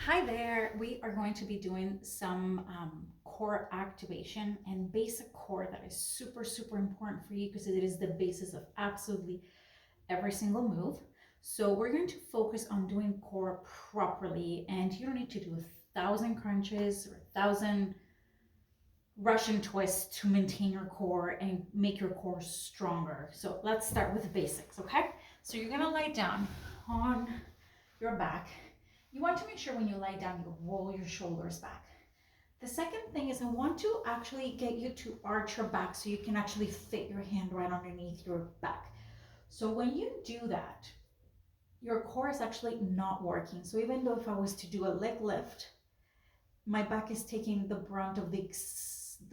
Hi there. We are going to be doing some core activation and basic core that is super, super important for you because it is the basis of absolutely every single move. So we're going to focus on doing core properly, and you don't need to do 1,000 crunches or 1,000 Russian twists to maintain your core and make your core stronger. So let's start with the basics, okay? So you're gonna lie down on your back. You want to make sure when you lie down, you roll your shoulders back. The second thing is I want to actually get you to arch your back so you can actually fit your hand right underneath your back. So when you do that, your core is actually not working. So even though if I was to do a leg lift, my back is taking the brunt of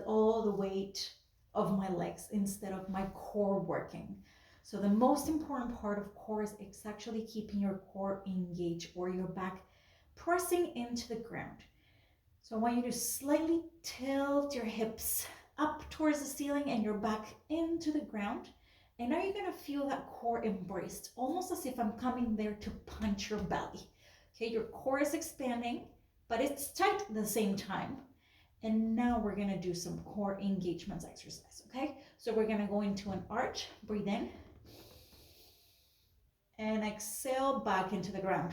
all the weight of my legs instead of my core working. So the most important part of core is it's actually keeping your core engaged or your back pressing into the ground. So I want you to slightly tilt your hips up towards the ceiling and your back into the ground. And now you're gonna feel that core embraced, almost as if I'm coming there to punch your belly. Okay, your core is expanding, but it's tight at the same time. And now we're gonna do some core engagements exercise, okay? So we're gonna go into an arch, breathe in, and exhale back into the ground.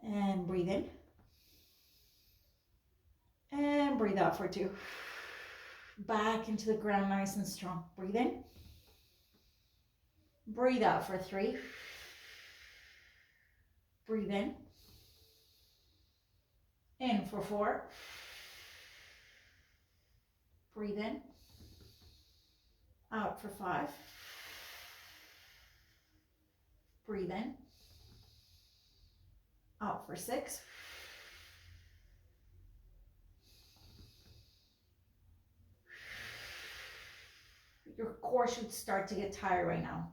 And breathe in. And breathe out for 2. Back into the ground nice and strong. Breathe in. Breathe out for 3. Breathe in. In for 4. Breathe in. Out for 5. Breathe in. Out for 6. Your core should start to get tired right now.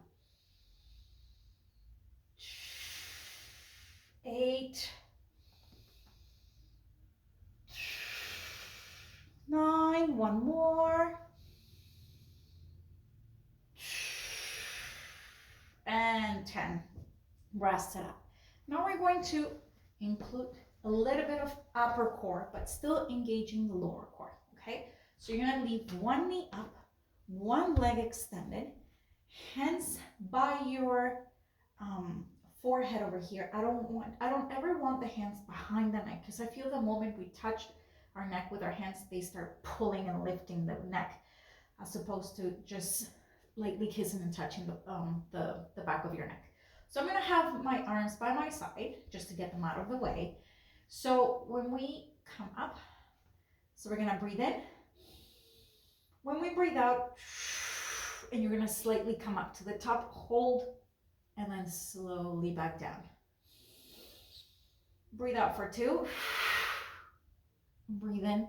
8. 9. One more. And 10. Rest it up. Now we're going to include a little bit of upper core, but still engaging the lower core, okay? So you're gonna leave one knee up, one leg extended, hands by your forehead over here. I don't ever want the hands behind the neck because I feel the moment we touch our neck with our hands, they start pulling and lifting the neck as opposed to just lightly kissing and touching the back of your neck. So I'm gonna have my arms by my side just to get them out of the way. So when we come up, so we're gonna breathe in. When we breathe out, and you're gonna slightly come up to the top, hold, and then slowly back down. Breathe out for 2. Breathe in.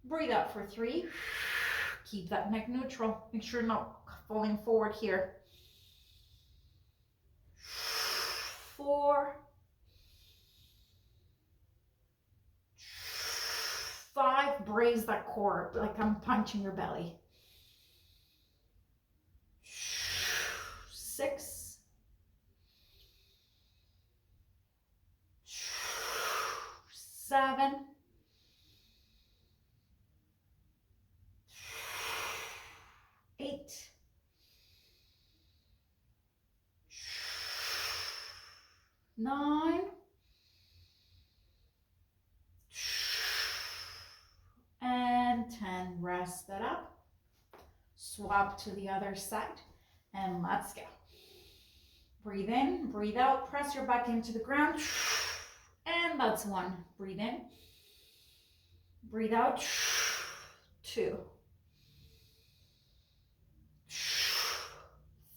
Breathe out for 3. Keep that neck neutral. Make sure you're not falling forward here. 4. 5, brace that core like I'm punching your belly. 6. 7. 8. 9. And 10. Rest that up. Swap to the other side and let's go. Breathe in, breathe out, press your back into the ground. And that's 1. Breathe in. Breathe out. 2.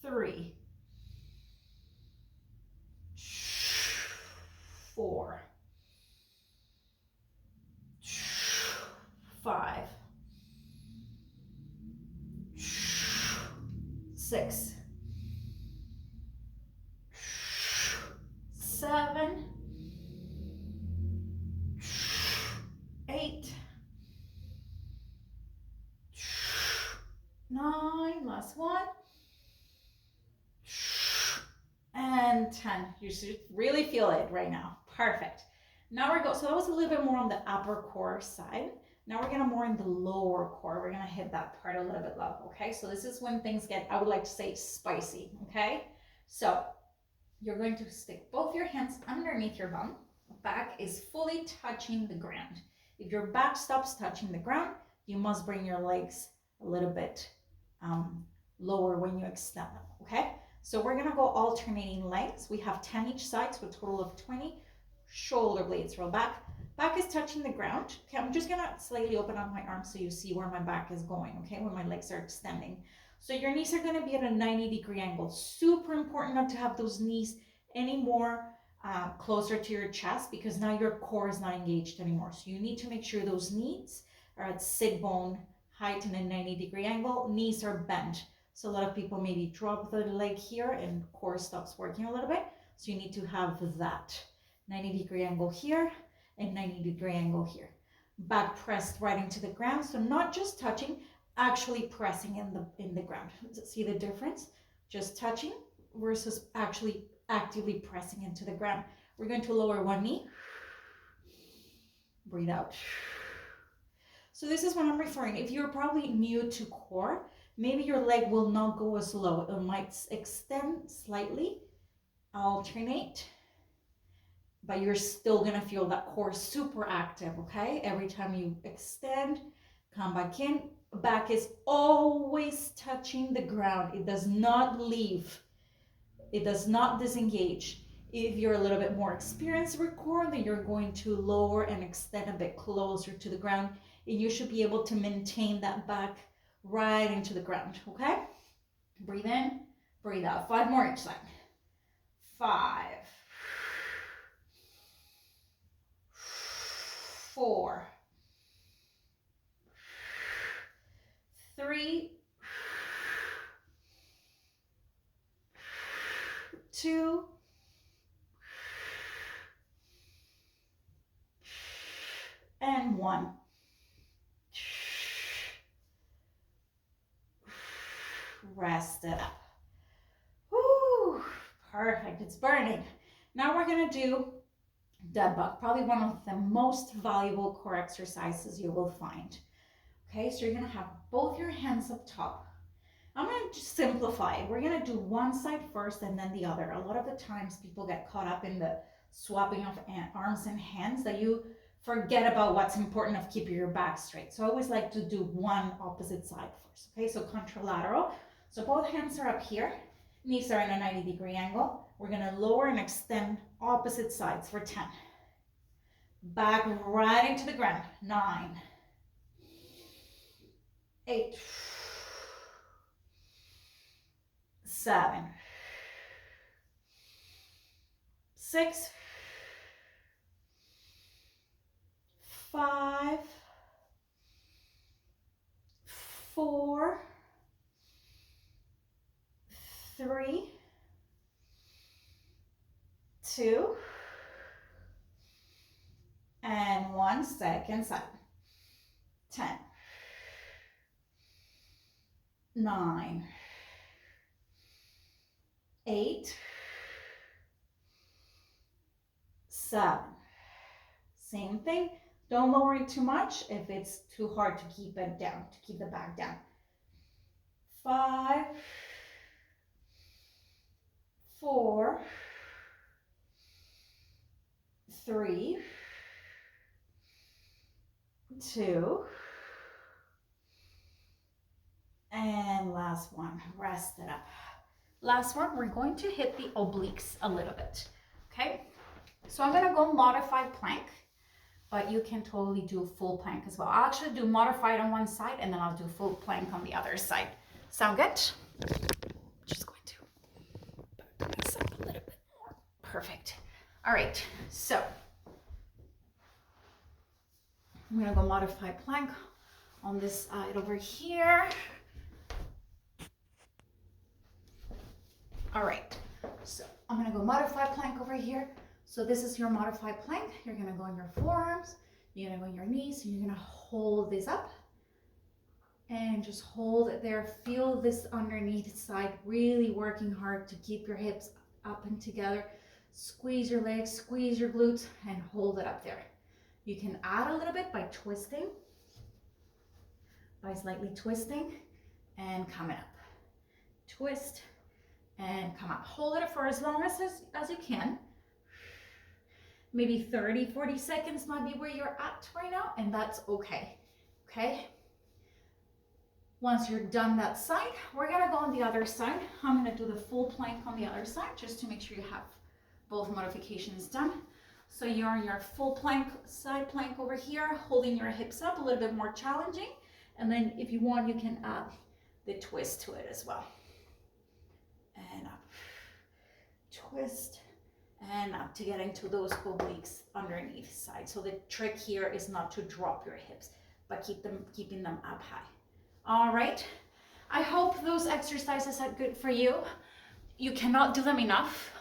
3. 4. 5. 6. 7. 8. 9. Last 1. And 10. 10. You should really feel it right now. Perfect. Now so that was a little bit more on the upper core side. Now we're gonna more in the lower core. We're gonna hit that part a little bit low, okay? So this is when things get, I would like to say, spicy, okay? So you're going to stick both your hands underneath your bum. Back is fully touching the ground. If your back stops touching the ground, you must bring your legs a little bit lower when you extend them, okay? So we're gonna go alternating legs. We have 10 each side, so a total of 20. Shoulder blades roll back. Back is touching the ground. Okay, I'm just gonna slightly open up my arms so you see where my back is going, okay, when my legs are extending. So your knees are gonna be at a 90-degree angle. Super important not to have those knees any more closer to your chest, because now your core is not engaged anymore. So you need to make sure those knees are at sit bone height in a 90-degree angle. Knees are bent. So a lot of people maybe drop the leg here and core stops working a little bit. So you need to have that 90-degree angle here and 90-degree angle here. Back pressed right into the ground. So not just touching, actually pressing in the ground. See the difference? Just touching versus actually actively pressing into the ground. We're going to lower one knee. Breathe out. So this is what I'm referring. If you're probably new to core, maybe your leg will not go as low. It might extend slightly, alternate, but you're still gonna feel that core super active, okay? Every time you extend, come back in. Back is always touching the ground. It does not leave. It does not disengage. If you're a little bit more experienced with core, then you're going to lower and extend a bit closer to the ground, and you should be able to maintain that back right into the ground, okay? Breathe in, breathe out. 5 more each side. 5, 4, 3, 2, and 1. Rest it up. Woo, perfect. It's burning. Now we're gonna do dead bug, probably one of the most valuable core exercises you will find. Okay, so you're gonna have both your hands up top. I'm gonna just simplify it. We're gonna do one side first and then the other. A lot of the times people get caught up in the swapping of arms and hands that you forget about what's important of keeping your back straight. So I always like to do one opposite side first. Okay, so contralateral. So both hands are up here. Knees are in a 90-degree angle. We're gonna lower and extend opposite sides for 10. Back right into the ground. 9, 8, 7, 6, 5, 4, 3, 2, and 1. Second side. 10, 9, 8, 7. Same thing. Don't lower it too much if it's too hard to keep it down, to keep the back down. 5, 4, 3, 2, and last one. Rest it up. Last one, we're going to hit the obliques a little bit, okay? So I'm gonna go modified plank, but you can totally do full plank as well. I'll actually do modified on one side and then I'll do full plank on the other side. Sound good? Just going to back this up a little bit more. Perfect. All right, so I'm gonna go modified plank on this side over here. All right, so I'm gonna go modified plank over here. So this is your modified plank. You're gonna go on your forearms, you're gonna go on your knees, and you're gonna hold this up and just hold it there. Feel this underneath side, really working hard to keep your hips up and together. Squeeze your legs, squeeze your glutes, and hold it up there. You can add a little bit by twisting, by slightly twisting and coming up. Twist and come up. Hold it for as long as you can. Maybe 30, 40 seconds might be where you're at right now, and that's okay. Okay? Once you're done that side, we're gonna go on the other side. I'm gonna do the full plank on the other side just to make sure you have both modifications done. So you're in your full plank, side plank over here, holding your hips up, a little bit more challenging. And then if you want, you can add the twist to it as well. And up, twist, and up to get into those obliques underneath side. So the trick here is not to drop your hips, but keeping them up high. All right, I hope those exercises are good for you. You cannot do them enough.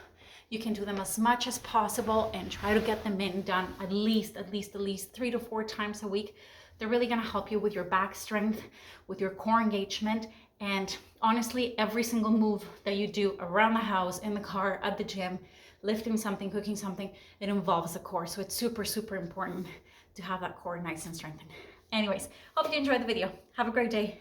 You can do them as much as possible and try to get them done at least 3 to 4 times a week. They're really gonna help you with your back strength, with your core engagement, and honestly, every single move that you do around the house, in the car, at the gym, lifting something, cooking something, it involves the core. So it's super, super important to have that core nice and strengthened. Anyways, hope you enjoyed the video. Have a great day.